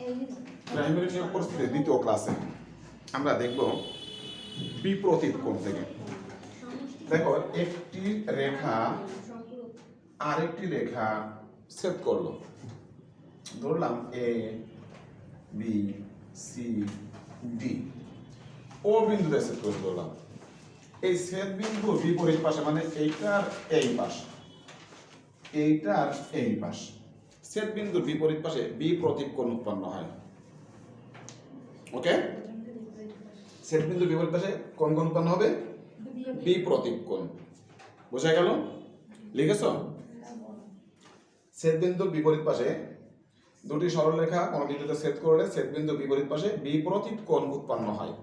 Primary নিয়োগ পরিস্থিতি দ্বিতীয় ক্লাসে আমরা দেখব বিপরীত কোণ থেকে। দেখো একটি রেখা আরেকটি রেখা ছেদ করলো, ধরলাম এ বি সি ডি, ও বিন্দুতে ছেদ করে ধরলাম। এই ছেদ বিন্দু বিপরীত পাশে মানে এইটার এই পাশ, এইটার এই পাশ, ছেদ বিন্দুর বিপরীত পাশে বিপ্রতীক কোণ উৎপন্ন হয়। ওকে, ছেদ বিন্দুর বিপরীত পাশে কোন কোণ উৎপন্ন হবে? বিপ্রতীক কোণ। বোঝা গেল? লিখেছ? ছেদ বিন্দুর বিপরীত পাশে দুটি সরলরেখা কোন বিন্দুতে ছেদ করলে ছেদ বিন্দুর বিপরীত পাশে বিপ্রতীক কোণ উৎপন্ন হয়।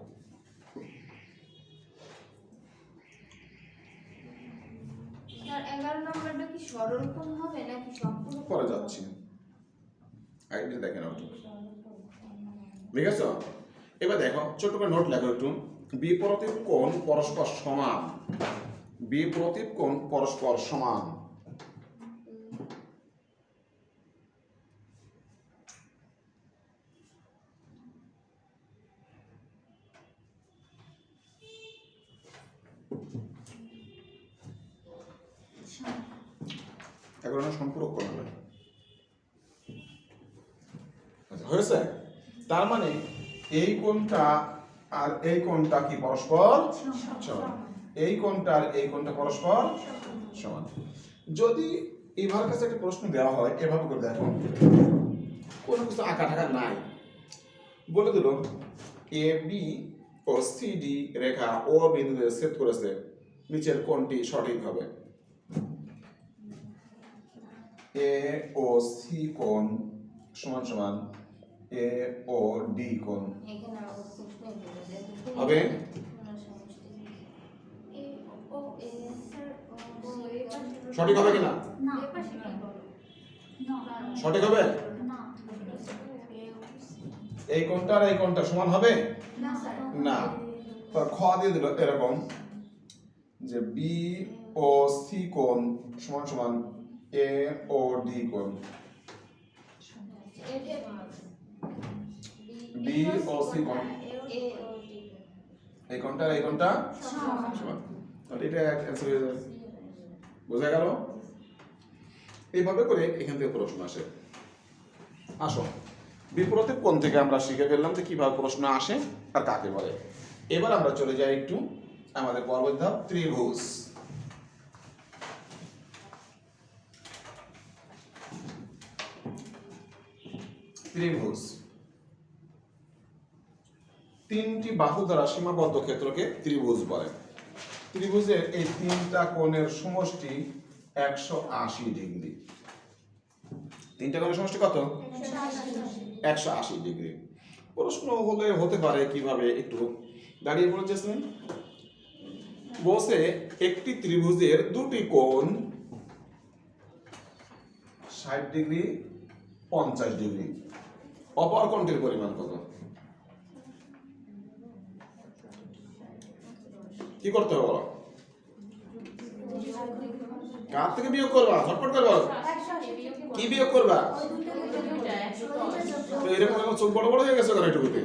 পরে যাচ্ছি, আইডিয়া দেখেন একটু। লিখেছ? এবার দেখো ছোট করে নোট লেখো একটু। বিপরীত কোণ পরস্পর সমান, বিপরীত কোণ পরস্পর সমান। এখন সম্পূরক কোণ হবে। হয়েছে? তার মানে এই কোণটা আর এই কোণটা কি পরস্পর সমান, এই কোণটা আর এই কোণটা পরস্পর সমান। যদি এবার কাছে একটা প্রশ্ন দেওয়া হয় এভাবে করে দেখো, কোনো কিছু আঁকা ঢাকা নাই, বলে দিল A B O C D রেখা ও বিন্দুতে ছেদ করেছে, নিচের কোণটি সঠিক হবে। এ ও সি কোণ সমান সমান এ ও ডি কোণ হবে। সঠিক হবে কিনা? সঠিক হবে? এই কোণটা আর এই কোণটা সমান হবে না। খ দিয়ে দিল এরকম যে বি ও সি কোণ সমান সমান এ ও ডি কোণ। বি ও সি কোণ এই কোণটা আর এই কোণটা সমান, এটা অ্যানসার হয়ে যাবে। বোঝা গেল? এইভাবে করে এখান থেকে প্রশ্ন আসে। আসো বিপরীত কোণ থেকে আমরা শিখে ফেললাম যে কিভাবে প্রশ্ন আসে আর কাকে বলে। এবার আমরা চলে যাই একটু আমাদের পরবর্তী ধাপ ত্রিভুজ। ত্রিভুজ তিনটি বাহু দ্বারা সীমাবদ্ধ ক্ষেত্রকে ত্রিভুজ বলে। ত্রিভুজের এই তিনটা কোণের সমষ্টি 180 ডিগ্রি। তিনটা কোণের সমষ্টি কত? 180 ডিগ্রি। প্রশ্ন হলে হতে পারে কিভাবে, একটু দাঁড়িয়ে বলেছেন বসে একটি ত্রিভুজের দুটি কোণ 60 ডিগ্রি 50 ডিগ্রি, অপর কোণটির পরিমাণ কত? কি করতে হবে বলো? কার থেকে বিয়োগ করবা? ঝটপট করে বলো। কি বিয়োগ করবা? তো এরকম চোখ বড় বড় হয়ে গেছে কেন এটুকুতে?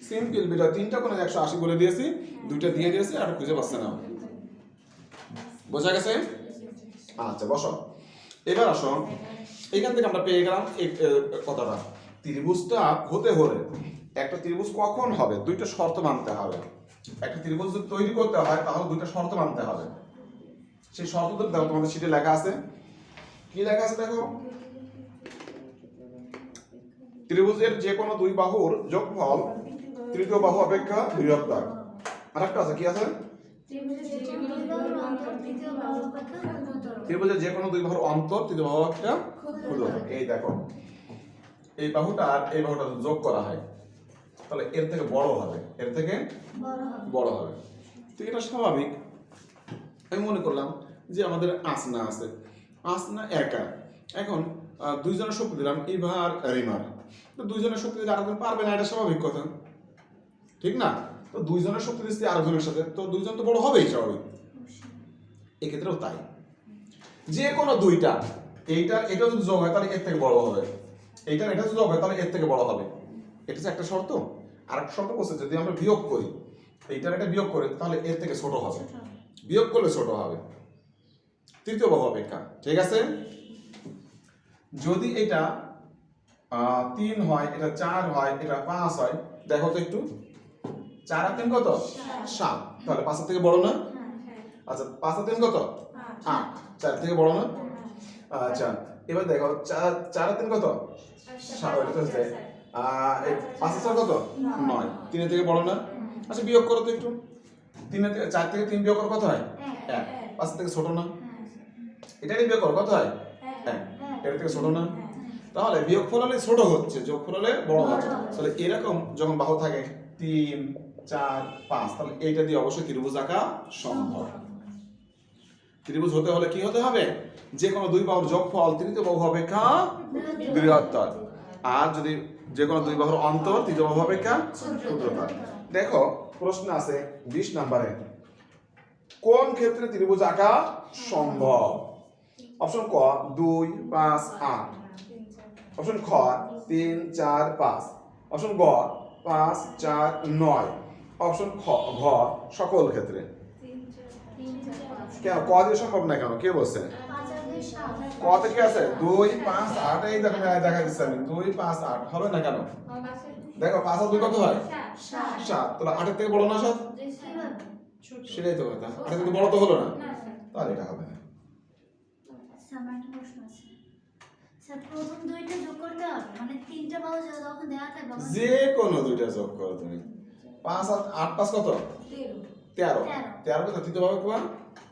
সিম্পল বেটা, তিনটা কোণে 180 বলে দিয়েছি, দুইটা দিয়ে দিয়েছি আর খুঁজে পাচ্ছে না। বোঝা গেছে? আচ্ছা বসো। এবার আসো, এখান থেকে আমরা পেয়ে গেলাম এই কথাটা। ত্রিভুজটা হতে হলে একটা ত্রিভুজ কখন হবে? দুইটা শর্ত মানতে হবে। একটা ত্রিভুজ যদি তৈরি করতে হয় তাহলে দুইটা শর্ত মানতে হবে। সেই শর্তটা দেখো তোমাদের শীটে লেখা আছে। কি লেখা আছে দেখো? ত্রিভুজের যে কোনো দুই বাহুর যোগফল তৃতীয় বাহু অপেক্ষা বৃহত্তর। আরেকটা আছে, কি আছে? ত্রিভুজের যে কোনো দুই বাহুর অন্তর তৃতীয় বাহু অপেক্ষা ক্ষুদ্রতর। এই দেখো এই বাহুটা আর এই বাহুটা যোগ করা হয় তাহলে এর থেকে বড় হবে, এর থেকে বড় হবে। তো এটা স্বাভাবিক। আমি মনে করলাম যে আমাদের আসনা আছে, আসনা একা, এখন দুইজনের শক্তি দিলাম ইভার রিমার, তো দুইজনের শক্তি দিলে আরেকজন পারবে না, এটা স্বাভাবিক কথা, ঠিক না? তো দুইজনের শক্তি দিচ্ছি আরেকজনের সাথে, তো দুইজন তো বড় হবেই স্বাভাবিক। এক্ষেত্রেও তাই, যে কোনো দুইটা এইটা এটা যদি যোগ হয় তাহলে এর থেকে বড় হবে। এইটার এটা যদি হবে তাহলে এর থেকে বড় হবে, এটা হচ্ছে একটা শর্ত। আর একটা শর্ত বলছে যদি আমরা বিয়োগ করি, এইটার এটা বিয়োগ করি তাহলে এর থেকে ছোট হবে, বিয়োগ করলে ছোট হবে তৃতীয় বাহু অপেক্ষা। ঠিক আছে, যদি এটা 3 হয়, এটা 4 হয়, এটা 5 হয়, দেখো তো একটু 4 আর 3 কত 7, তাহলে 5 এর থেকে বড় না? আচ্ছা 5 আর 3 কত 8, 4 থেকে বড় না? আচ্ছা এবার দেখো 4 আর 3 কত 7, এটা তো হচ্ছে 5 আর 4 কত 9, 3 এর থেকে বড় না? আচ্ছা বিয়োগ করো তো একটু, 4 থেকে 3 বিয়োগ করো কত হয় 1, 5 থেকে ছোট না? এটা বিয়োগ করো কত হয় 1, এর থেকে ছোট না? তাহলে বিয়োগফল হলে ছোট হচ্ছে, যোগফল হলে বড় হচ্ছে। তাহলে এরকম যখন বাহু থাকে 3, 4, 5, তাহলে এইটা দিয়ে অবশ্যই ত্রিভুজ আঁকা সম্ভব। ত্রিভুজ হতে হলে কি হতে হবে, যে কোনো দুই বাহুর যোগফল তৃতীয় বাহু অপেক্ষা বৃহত্তর, আর যদি যে কোনো দুই বাহুর অন্তর তৃতীয় বাহু অপেক্ষা ক্ষুদ্রতর। দেখো প্রশ্ন আছে 20 নম্বরে, কোন ক্ষেত্রে ত্রিভুজ আঁকা সম্ভব? অপশন ক 2, 5, 8, অপশন খ 3, 4, 5, অপশন গ 5, 4, 9, অপশন ঘ সকল ক্ষেত্রে। কেন ক দিয়ে সম্ভব না কেন, কে বলছে? ক থেকে আছে 2, 5, 8, এই দেখো দেখা দিচ্ছি আমি 2, 5, 8 হবে না কেন? দেখো 5 আর 2 কত হয় 7, তাহলে 8 এর থেকে বড় না 7? সেটাই তো কথা, 8 এর থেকে বড় তো হলো না, তাহলে এটা হবে না। প্রথম দুইটা যোগ করতে হবে, মানে তিনটা বাহু যখন দেওয়া থাকবে যে কোনো দুইটা যোগ করো তুমি, 5 আর 8, 5 কত 13, 13 কত তৃতীয় বাহু কোয়া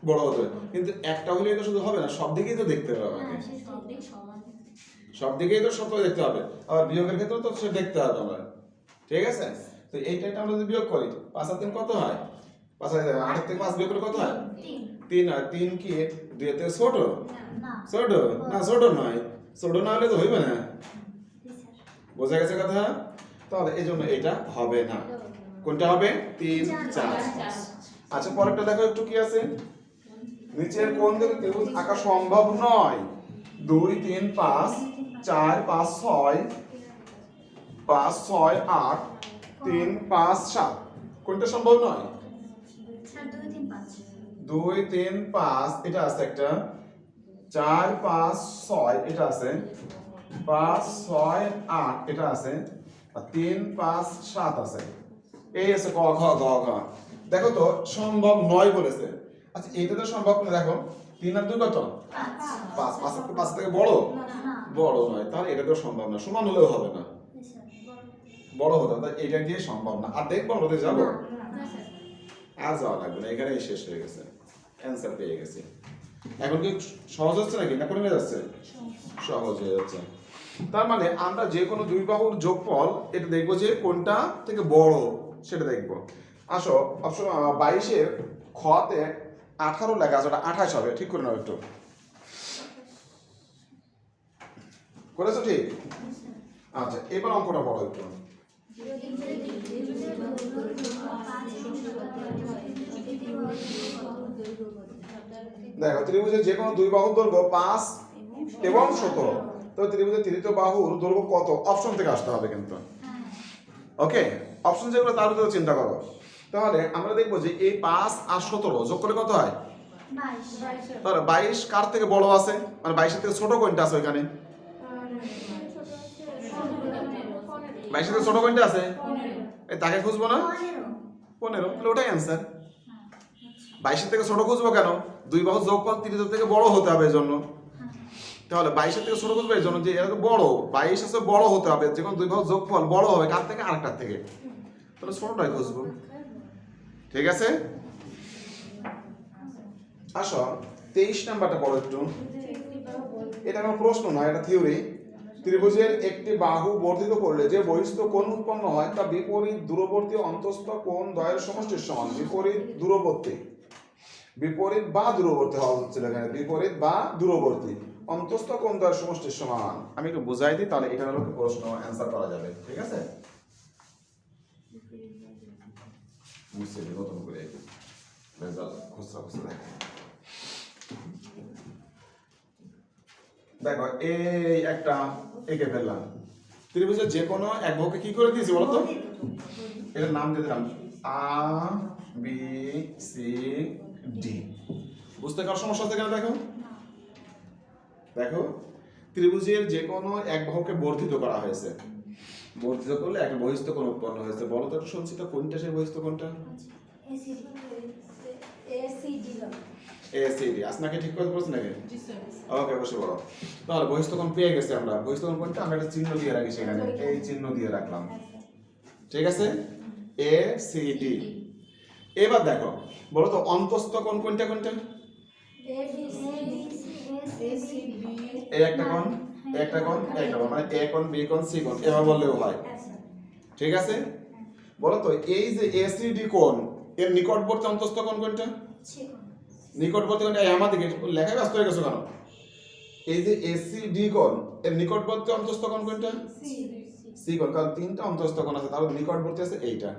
বড় হতে, কিন্তু একটা হলেই তো শুধু হবে না, সব দিকেই তো দেখতে হবে আমাকে, সব দিকেই তো সত্য দেখতে হবে, আবার বিয়োগের ক্ষেত্রে তো সে দেখতে হবে আমরা। ঠিক আছে, তো এইটা আমরা যদি বিয়োগ করি 5 আর 3 কত হয়, 5 আর 8 থেকে 5 বিয়োগ করলে কত হয় 3, আর 3 কি 2 এর থেকে ছোট? ছোট না, ছোট নয়, ছোট না হলে তো হইবে না, বোঝা গেছে কথা? তাহলে এই জন্য এটা হবে না। কোনটা হবে 3, 4। আচ্ছা পরেরটা দেখো একটু কি আছে, নিচের কোন দিকে ত্রিভুজ আঁকা সম্ভব নয়? 2, 3, 5, 4, 5, 6, 5, 6, 8, 3, 5, 7, কোনটা সম্ভব নয়? 2, 3, 5 এটা আছে একটা, 4, 5, 6 এটা আছে, 5, 6, 8 এটা আছে, আর 3, 5, 7 আছে, এই আছে ক খ গ ঘ। দেখো তো সম্ভব নয় বলেছে, আচ্ছা এইটা তো সম্ভব না। দেখো 3 আর 2 কত 5, 5 থেকে বড় বড় নয়, তাহলে এটা তো সম্ভব না, সমান হলেও হবে না, বড় হতে হবে, এটা দিয়ে সম্ভব না। আর দেখবো আমরা যাবো, আর যাওয়া লাগবে না, এখানেই শেষ হয়ে গেছে, অ্যান্সার পেয়ে গেছি। এখন কি সহজ হচ্ছে নাকি না কঠিন হয়ে যাচ্ছে? সহজ হয়ে যাচ্ছে। তার মানে আমরা যে কোনো দুই বাহুর যোগফল এটা দেখবো যে কোনটা থেকে বড় সেটা দেখবো। আসো অপশন 22-এর খতে 18 লেখা আছে, ওটা 28 হবে, ঠিক করে নাও একটু, করেছো ঠিক? আচ্ছা এবার অঙ্কটা বড় একটু। দেখো ত্রিভুজের যে কোনো দুই বাহুর দৈর্ঘ্য 5 এবং 17, তো ত্রিভুজের তৃতীয় বাহুর দৈর্ঘ্য কত? অপশন থেকে আসতে হবে কিন্তু, ওকে? অপশন যেগুলো তার উপরে চিন্তা করো। তাহলে আমরা দেখবো যে এই 5 আর 17 যোগ করলে কত হয় 22। তাহলে 22 কার থেকে বড় আছে, মানে 22 এর থেকে ছোট কোনটা আছে ওইখানে? 22 এর থেকে ছোট কোনটা আছে? এই তাকে খুঁজবো না 15, তাহলে ওটাই অ্যান্সার। 22 এর থেকে ছোট খুঁজবো কেন? দুই বাহুর যোগফল তৃতীয় থেকে বড় হতে হবে এজন্য। তাহলে 22 এর থেকে ছোট খুঁজবো এই জন্য যে এর বড়, 22 আছে বড় হতে হবে, যে কোনো দুই বাহুর যোগফল বড় হবে কার থেকে? আরেকটার থেকে, তাহলে ছোটটাই খুঁজবো। ঠিক আছে, আসো 23 নাম্বারটা পড়ো একটু। এটা কোনো প্রশ্ন নয়, এটা থিওরি। ত্রিভুজের একটি বাহু বর্ধিত করলে যে বহিস্থ কোণ উৎপন্ন হয় তা বিপরীত দূরবর্তী অন্তঃস্থ কোণ দ্বয়ের সমষ্টির সমান। বিপরীত দূরবর্তী, বিপরীত বা দূরবর্তী হওয়া হচ্ছিল এখানে, বিপরীত বা দূরবর্তী অন্তঃস্থ কোণ দ্বয়ের সমষ্টির সমান। আমি একটু বুঝাই দিই, তাহলে এটার হলো প্রশ্ন অ্যান্সার করা যাবে। ঠিক আছে, বুঝছি নতুন করে রেজাল্ট খুচরা খুচরা দেখো। দেখো এই একটা এঁকে ফেললাম, ত্রিভুজের যে কোনো এক বাহুকে কি করে দিয়েছি বলো তো, এটার নাম দিয়ে দিলাম আ বি সি ডি। বুঝতে কারো সমস্যা আছে কেন? দেখো দেখো ত্রিভুজের যে কোনো এক বাহুকে বর্ধিত করা হয়েছে, বর্ধিত করলে একটা বহিস্থ কোণ উৎপন্ন হয়েছে। বলো তো শুনছি তো কোনটা সেই বহিস্থ কোণটা? এসিডি। আসনাকে ঠিক করে বলছ নাকি? জি স্যার। ওকে, বসে বলো। তাহলে বহিস্থ কোণ পেয়ে গেছে আমরা। বহিস্থ কোণ কোনটা? আমরা একটা চিহ্ন দিয়ে রাখি সেখানে, এই চিহ্ন দিয়ে রাখলাম। ঠিক আছে, এ সি ডি। এবার দেখো বলো তো অন্তস্থ কোণ কোনটা কোনটা? এই একটা কোণ, একটা কোণ, একটা কোণ, মানে এ কোণ, বি কোণ, সি কোণ, এভাবে বললেও হয়। ঠিক আছে, বলো তো এই যে এসিডি কোণ এর নিকটবর্তী অন্তস্থ কোণ কোনটা? নিকটবর্তী কোণটা আমাদেরকে লেখায় ব্যস্ত হয়ে গেছো কেন? এই যে এসিডি কোণ এর নিকটবর্তী অন্তস্থ কোণ কোনটা? সি কোণ। কারণ তিনটা অন্তস্থ কোণ আছে, তার নিকটবর্তী আছে এইটা।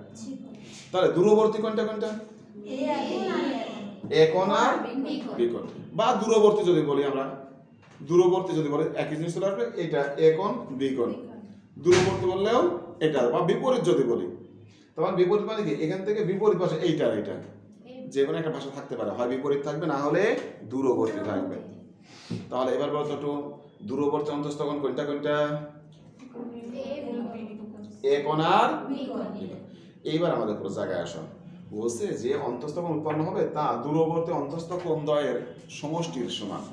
তাহলে দূরবর্তী কোণটা কোনটা? এ কোণ আর বি কোণ। বা দূরবর্তী যদি বলি আমরা, দূরবর্তী যদি বলি একই জিনিস চলে আসবে, এটা এ কোণ বি কোণ। দূরবর্তী বললেও এটা, বা বিপরীত যদি বলি, তোমার বিপরীত মানে কি এখান থেকে বিপরীত পাশে এইটা আর এটা, যে কোনো একটা ভাষা থাকতে পারে, হয় বিপরীত থাকবে না হলে দূরবর্তী থাকবে। তাহলে এবার বলতো একটু দূরবর্তী অন্তস্থ কোণ কোনটা কোনটা? এ কোণ আর বি কোণ। এইবার আমাদের পুরো জায়গায় আসো, বলছে যে অন্তস্থ কোণ উৎপন্ন হবে তা দূরবর্তী অন্তস্থ কোণ দ্বয়ের সমষ্টির সমান।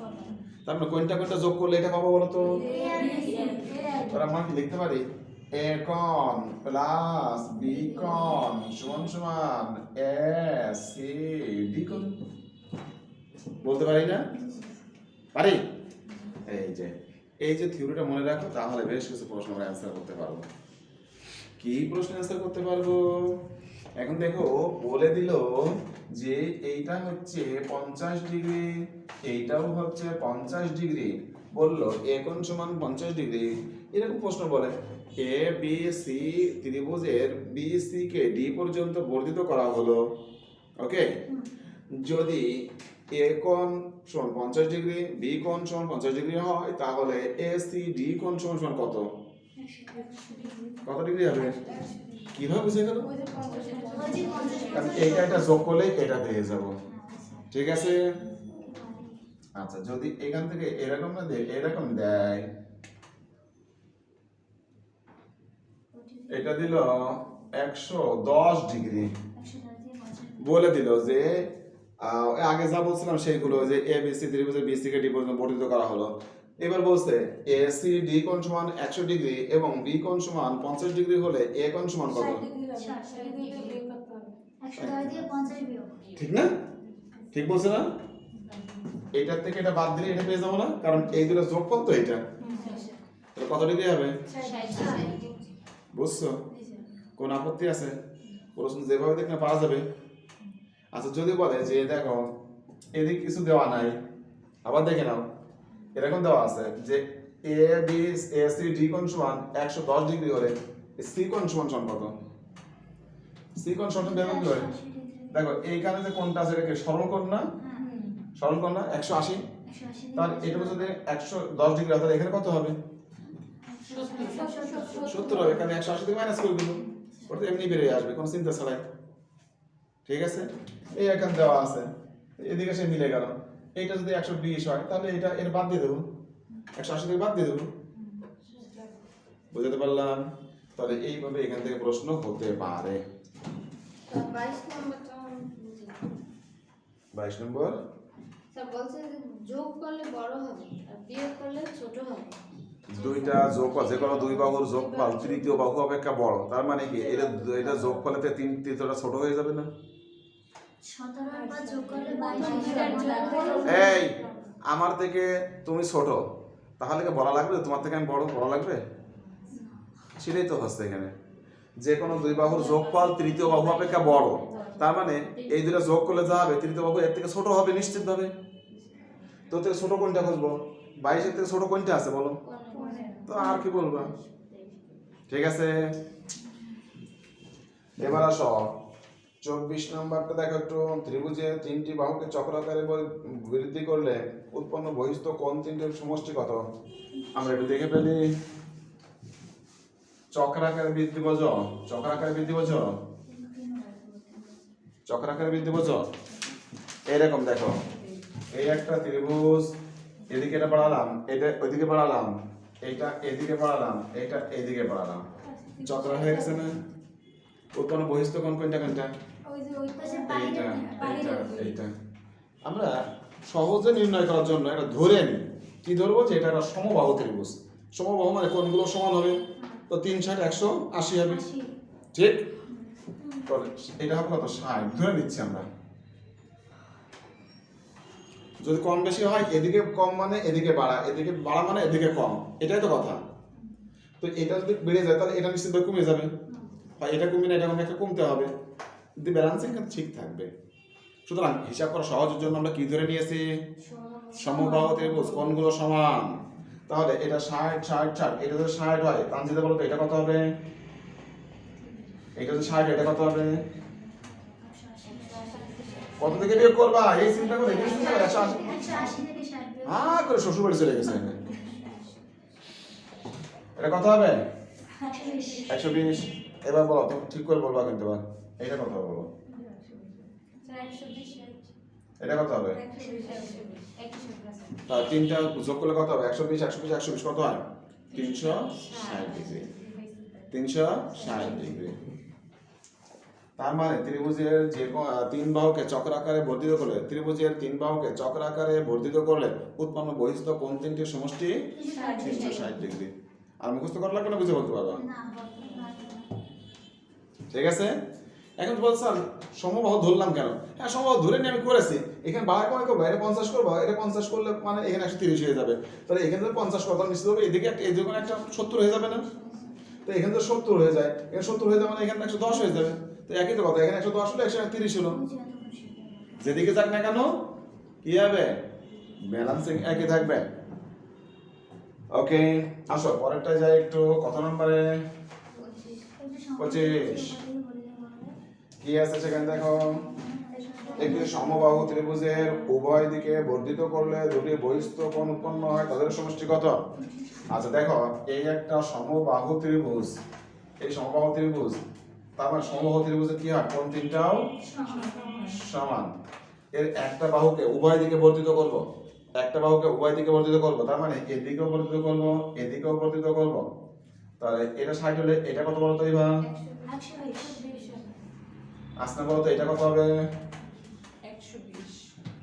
তার মানে কোনটা কোনটা যোগ করলে এটা পাবো বলো তো? এবার আমরা কি লিখতে পারি? এ কোণ প্লাস বি কোণ সমান সমান এ সি ডি কোণ। বলতে পারি না? পারি? এই যে থিওরিটা মনে রাখো, তাহলে বেশ কিছু প্রশ্ন আমরা অ্যান্সার করতে পারবো। কি প্রশ্ন অ্যান্সার করতে পারবো? এখন দেখো বলে দিল যে এইটা হচ্ছে 50 ডিগ্রি, এইটাও হচ্ছে 50 ডিগ্রি, বললো এ কোণ সমান 50 ডিগ্রি। এরকম প্রশ্ন বলে এ বি সি ত্রিভুজের বি সি কে ডি পর্যন্ত বর্ধিত করা হলো। ওকে, যদি এ কোণ সমান 50 ডিগ্রি, বি কোণ সমান 50 ডিগ্রি হয়, তাহলে এ সি ডি কোণ সমান সমান কত? কত ডিগ্রি হবে? কিভাবে বুঝে গেল? কারণ এইটা এটা যোগ করলে এটা পেয়ে যাব। ঠিক আছে, আচ্ছা যদি এখান থেকে এরকম না দেয়, এরকম দেয়, এটা দিল 110 ডিগ্রি, বলে দিল যে আগে যা বলছিলাম সেইগুলো, যে এ বি সি ত্রিভুজের বি সি কে ডি পর্যন্ত বর্ধিত করা হলো। এবার বলছে এ সি ডি কোণ সমান 100 ডিগ্রি এবং বি কোণ সমান 50 ডিগ্রি হলে এ কোণ সমান কত? ঠিক না? ঠিক বলছে না? এইটার থেকে এটা বাদ দিলে এটা পেয়ে যাবো না, কারণ এই দুটো যোগফল তো এটা। তাহলে কত ডিগ্রি হবে? বুঝছো? কোন আপত্তি আছে? প্রশ্ন যেভাবে দেখলে পাওয়া যাবে। আচ্ছা যদি বলে যে দেখো এদিক কিছু দেওয়া নাই, আবার দেখে নাও এরকম দেওয়া আছে যে A B A C D কোণ সমান 110 ডিগ্রি হলে সি কোণ সমান সমান কত? সি কোণ সমান বের করতে হবে। দেখো এইখানে যে কোণটা আছে এটাকে সরল কোণ না? সরল কোণ না 180। তাহলে এটা যদি 110 ডিগ্রি হয় তাহলে এখানে কত হবে? 70 হবে, কারণ 180 থেকে মাইনাস করে দেব, ওটা এমনি বেরিয়ে আসবে কোনো চিন্তা ছাড়াই। ঠিক আছে, এই এখানে দেওয়া আছে, এদিকে সে মিলে গেল। এইটা যদি 120 হয় তাহলে এটা এর বাদ দিয়ে দেবো, 180 থেকে বাদ দিয়ে দেবো। বুঝতে পারলাম? তাহলে এইভাবে এখান থেকে প্রশ্ন হতে পারে। 22 নম্বর স্যার বলছে যে যোগ করলে বড় হবে আর বিয়োগ করলে ছোট হবে। দুইটা যোগফল, যে কোনো দুই বাহুর যোগফল তৃতীয় বাহু অপেক্ষা বড়, তার মানে কি এটা যোগফলেতে তিন তৃতীয়টা ছোট হয়ে যাবে না? এই আমার থেকে তুমি ছোট, তাহলে কি বলা লাগবে তোমার থেকে আমি বড়? বলা লাগবে? সেটাই তো হচ্ছে এখানে, যে কোনো দুই বাহুর যোগফল তৃতীয় বাহু অপেক্ষা বড়, তার মানে এই দুটো যোগ করলে যা হবে তৃতীয় বাহু এর থেকে ছোট হবে নিশ্চিত ভাবে। তো থেকে ছোট কোনটা খুঁজবো? 22 এর থেকে ছোট কোনটা আছে বলো তো, আর কি বলবা? ঠিক আছে, এবার আসো 24 নাম্বারটা দেখো একটু, ত্রিভুজের তিনটি বাহুকে চক্রাকারে বৃদ্ধি করলে উৎপন্ন বহিস্থ কোণ তিনটির সমষ্টি কত? আমরা একটু দেখে ফেলি। চক্রাকারে বৃদ্ধি বোঝো, চক্রাকারে বৃদ্ধি বোঝো, চক্রাকারে বৃদ্ধি বোঝো। এরকম দেখো, এই একটা ত্রিভুজ, এদিকে এটা বাড়ালাম, এটা ওইদিকে বাড়ালাম, এইটা এদিকে বাড়ালাম, এটা এইদিকে বাড়ালাম, চক্র হয়ে গেছে না? উৎপন্ন বহিস্থ কোণ কোনটা কোনটা? ওই যে ওই পাশে এইটা, বাইরে এইটা, এইটা। আমরা সহজে নির্ণয় করার জন্য এটা ধরে নিই। কি ধরবো? যে এটা একটা সমবাহু ত্রিভুজ। সমবাহু মানে কোণগুলো সমান হবে, তো 3 × 180 হবে, ঠিক? তাহলে এটা হবে কত? 60 ধরে নিচ্ছি আমরা। যদি কম বেশি হয়, এদিকে কম মানে এদিকে বাড়া, এদিকে বাড়া মানে এদিকে কম, এটাই তো কথা। তো এটা যদি বেড়ে যায় তাহলে এটা নিশ্চিতভাবে কমে যাবে, বা এটা কমে না এটা কমে, একটা কমতে হবে, কিন্তু ব্যালেন্সিং কিন্তু ঠিক থাকবে। সুতরাং হিসাব করা সহজের জন্য আমরা কি ধরে নিয়েছি? সমবাহু ত্রিভুজ, কোণগুলো সমান। তাহলে এটা 60 60 60, এটা যদি 60 হয়, তানজিদা বলো তো এটা কত হবে? এটা যদি 60, এটা কত হবে? কত থেকে বিয়োগ করবা? এই চিন্তা করে, এই চিন্তা করে 180 180 থেকে 60 বিয়োগ হ্যাঁ করে শ্বশুর বাড়ি চলে গেছে। এটা কত হবে? 120। এবার বলো, তুমি ঠিক করে বলবা কিন্তু এবার এটা কত হবে বলো? এটা কত হবে? তাহলে তিনটা যোগ করলে কত হবে? 120 120 120 কত হয়? 360 ডিগ্রি। 360 ডিগ্রি। তার মানে ত্রিভুজের যে তিন বাহুকে চক্রাকারে বর্ধিত করলে, ত্রিভুজের তিন বাহুকে চক্রাকারে বর্ধিত করলে উৎপন্ন বহিস্থ কোণ তিনটির সমষ্টি 360 ডিগ্রি। আর মুখস্থ করা লাগবে না, বুঝে বলতে পারবা? না ঠিক আছে। এখন বল স্যার সমবাহু ধরলাম কেন? হ্যাঁ, সমবাহু ধরে নিয়ে আমি করেছি। এখানে বাড়া করে করবো, এটা 50 করবো, এটা 50 করলে মানে এখানে 130 হয়ে যাবে। তাহলে এখানে যদি 50 করতাম নিশ্চিত হবে এদিকে একটা, এদিকে একটা 70 হয়ে যাবে না? তো এখানে তো 70 হয়ে যায়, এখানে 70 হয়ে যাবে মানে এখানে 110 হয়ে যাবে। তো একই তো কথা, এখানে 110 হলে 130 হলো। যেদিকে যাক না কেন কি হবে? ব্যালেন্সিং একই থাকবে। ওকে, আসো পরেরটা যাই একটু। কত নম্বরে? 25। কি আছে সেখানে দেখো, একটি সমবাহু ত্রিভুজের উভয় দিকে বর্ধিত করলে দুটি বহিস্থ কোণ উৎপন্ন হয়, তাদের সমষ্টি কত? আচ্ছা দেখো, এই একটা সমবাহু ত্রিভুজ, এই সমবাহু ত্রিভুজ, তার মানে সমবাহু ত্রিভুজে কি হয়? কোণ তিনটাও সমান। এর একটা বাহুকে উভয় দিকে বর্ধিত করব, একটা বাহুকে উভয় দিকে বর্ধিত করব, তার মানে এদিকেও বর্ধিত করব, এদিকেও বর্ধিত করব। তাহলে এটা 60 হলে এটা কত বলতো? এবার আসনা বলতো এটা কত হবে? 120।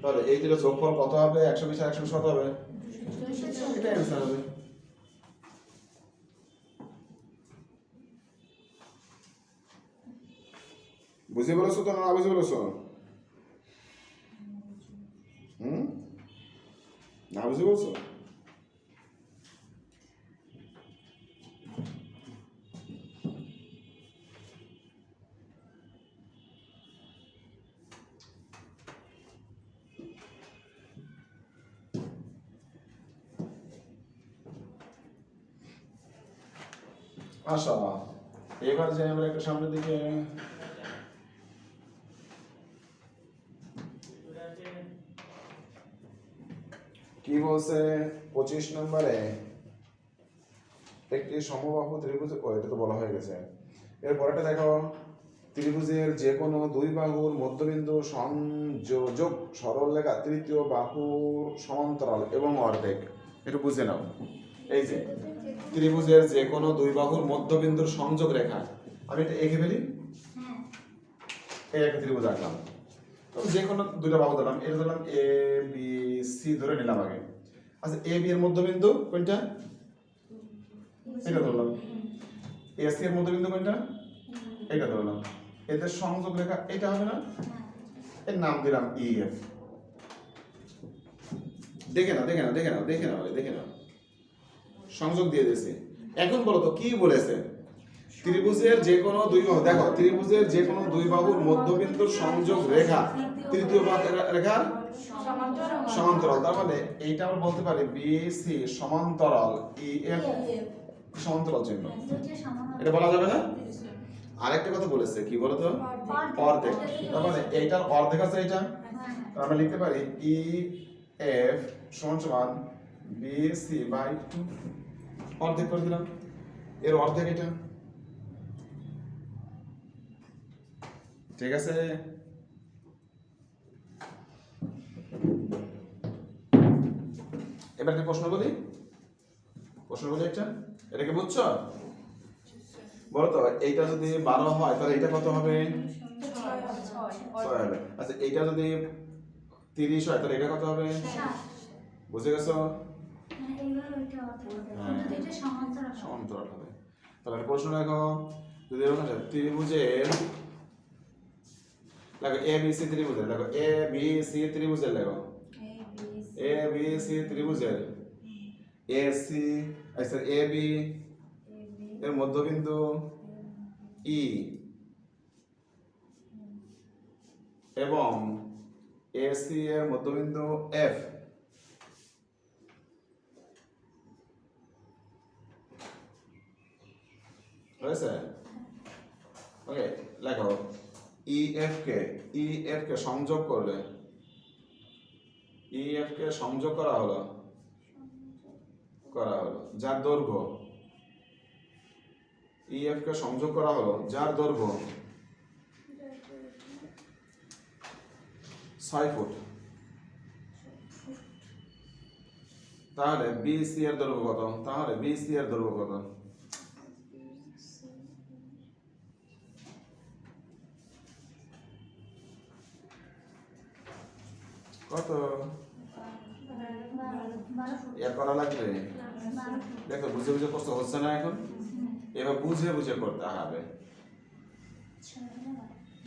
তাহলে এই দুটো যোগফল কত হবে? 120 আর 120 কত হবে? এটা অ্যান্সার হবে। বুঝে বলেছো তো না বুঝে বলেছো? না বুঝে বলছো? আচ্ছা, এবার যে আমরা একটু সামনের দিকে, কি বলছে 25 নম্বরে, একটি সমবাহু ত্রিভুজ, ও এটা তো বলা হয়ে গেছে। এরপরটা দেখো, ত্রিভুজের যে কোনো দুই বাহুর মধ্যবিন্দু সংযোজক সরলরেখা তৃতীয় বাহুর সমান্তরাল এবং অর্ধেক। একটু বুঝে নাও। এই যে ত্রিভুজের যে কোনো দুই বাহুর মধ্যবিন্দুর সংযোগ রেখা, আমি এটা এঁকে ফেলি। এই একটা ত্রিভুজ আঁকলাম, তবে যে কোনো দুইটা বাহু ধরলাম, এটা ধরলাম এ বি সি ধরে নিলাম আগে। আচ্ছা, এ বি এর মধ্যবিন্দু কোনটা? এটা ধরলাম। এ সি এর মধ্যবিন্দু কোনটা? এটা ধরলাম। এদের সংযোগ রেখা এটা হবে না? এর নাম দিলাম ই এফ। দেখে নাও দেখে নাও দেখে নাও দেখে নাও দেখে নাও, সংযোগ দিয়ে দিয়েছে। এখন বলো তো কি বলেছে? ত্রিভুজের যে কোনো দুই বাহু, দেখো ত্রিভুজের যে কোনো দুই বাহুর মধ্যবিন্দুর সংযোগ রেখা তৃতীয় রেখার সমান্তরাল। তার মানে এইটা আমরা বলতে পারি বি সি সমান্তরাল ই এফ সমান্তরাল চিহ্ন। এটা বলা যাবে না? আরেকটা কথা বলেছে কি বলতো, অর্ধেক। তার মানে এইটার অর্ধেক আছে এটা, তো আমরা লিখতে পারি ই এফ সমান সমান বি সি বাই 2, অর্ধেক করে দিলাম, এর অর্ধেক এটা। ঠিক আছে, এবার একটা প্রশ্ন বলি একটা, এটাকে বুঝছো? বলো তো, এইটা যদি 12 হয় তাহলে এটা কত হবে? 6 হবে। আচ্ছা, এইটা যদি 30 হয় তাহলে এটা কত হবে? বুঝে গেছো? মানে এইবার ওইটা অর্ধেক কিন্তু এটা সমান্তরাল হবে। সমান্তরাল হবে। তাহলে একটা প্রশ্ন দেখো, যদি এরকম আছে ত্রিভুজের, দেখো এ বি সি ত্রিভুজের, দেখো এ বি সি ত্রিভুজের, দেখো এ বি সি ত্রিভুজের এ সি, আচ্ছা এ বি এর মধ্যবিন্দু ই এবং এ সি এর মধ্যবিন্দু এফ, হয়েছে? ওকে, লেখো ই এফ কে সংযোগ করলে, ই এফ কে সংযোগ করা হলো যার দৈর্ঘ্য, ই এফ কে সংযোগ করা হলো যার দৈর্ঘ্য 6 ফুট, তাহলে বিসি এর দৈর্ঘ্য কত? কত? এর করা লাগবে? দেখো বুঝে করতে হচ্ছে না এখন, এবার বুঝে করতে হবে।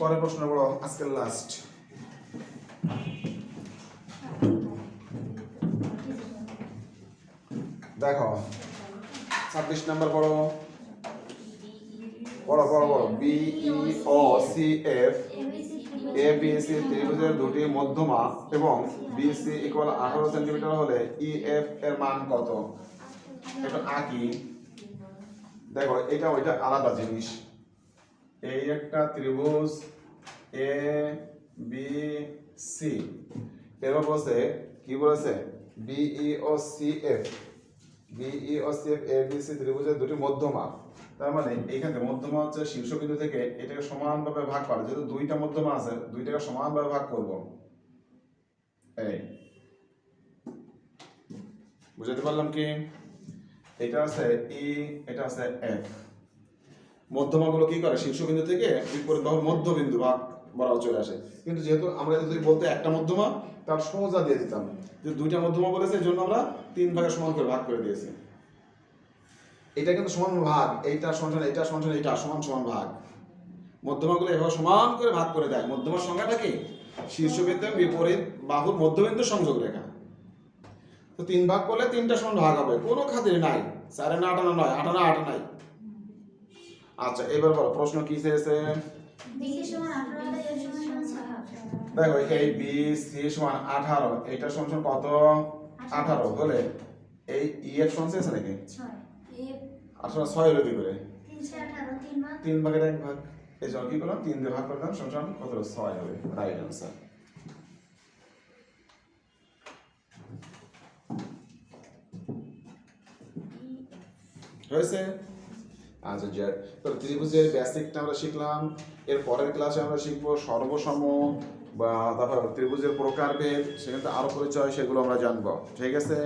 পরের প্রশ্ন বলো, আজকের লাস্ট। দেখো 26 নম্বর পড়ো, বি ই ও C F A B C ত্রিভুজের দুটি মধ্যমা এবং বিসি ইকুয়াল 18 সেন্টিমিটার হলে ই এফ এর মান কত? এটা আঁকি। দেখো এটা ওইটা আলাদা জিনিস। এই একটা ত্রিভুজ এ বি সি, এরপর বলছে কি বলেছে, বিই ও C F A B C ত্রিভুজের দুটি মধ্যমা। তার মানে এইখানে মধ্যমা হচ্ছে শীর্ষবিন্দু থেকে এটাকে সমানভাবে ভাগ করে, যেহেতু দুইটা মধ্যমা আছে দুইটাকে সমানভাবে ভাগ করব। এই বুঝতে পারলাম কি? এটা আছে ই, এটা আছে এফ। মধ্যমাগুলো কি করে, শীর্ষবিন্দু থেকে বিপরীত বাহুর মধ্যবিন্দু ভাগ বরাবর চলে আসে। কিন্তু যেহেতু আমরা যদি বলতে একটা মধ্যমা, তার সোজা দিয়ে দিতাম, যে দুইটা মধ্যমা বলেছে এই জন্য আমরা 3 ভাগে সমান করে ভাগ করে দিয়েছি। এটা কিন্তু সমান ভাগ, এইটা সমান এইটা সমান এইটা সমান ভাগ। মধ্যমাগুলো এভাবে সমান করে ভাগ করে দেয়। মধ্যমার সংখ্যাটা কি? শীর্ষবিন্দু বিপরীত বাহুর মধ্যবিন্দু সংযোগ রেখা। তো 3 ভাগ করলে 3টা সমান ভাগ হবে, কোনো খাতির নাই। 4 না 8 না 9, 8 না 8 নাই। আচ্ছা, এবার বলো প্রশ্ন কি চেয়েছে? বিসি সমান 18 হলে এর সমান 6। দেখো এই বি সি সমান 18, এটা সমান কত? 18 হলে এই ই এফ সমান চেয়েছে নাকি? 6 আসলে 6 হলো কি করে? 3 × 18 3 ভাগের 1 ভাগ। এই জন্য কি করলাম, 3 দিয়ে ভাগ করলাম, সমান কত হলো? 6 হবে। Right answer. হয়েছে? আচ্ছা জেড। তো ত্রিভুজের বেসিকটা আমরা শিখলাম। এর পরের ক্লাসে আমরা শিখবো সর্বসম বা তারপর ত্রিভুজের প্রকারভেদ, সেখানে আরো পরিচয়, সেগুলো আমরা জানবো। ঠিক আছে?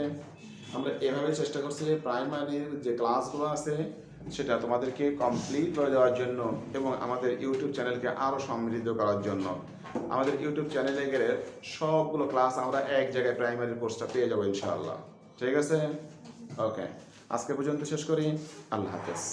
আমরা এভাবে চেষ্টা করছি প্রাইমারির যে ক্লাসগুলো আছে সেটা তোমাদেরকে কমপ্লিট করে দেওয়ার জন্য এবং আমাদের ইউটিউব চ্যানেলকে আরো সমৃদ্ধ করার জন্য। আমাদের ইউটিউব চ্যানেলে গেলে সবগুলো ক্লাস আমরা এক জায়গায় প্রাইমারি কোর্সটা পেয়ে যাবো ইনশাআল্লাহ। ঠিক আছে? ওকে, আজকে পর্যন্ত শেষ করি। আল্লাহ হাফেজ।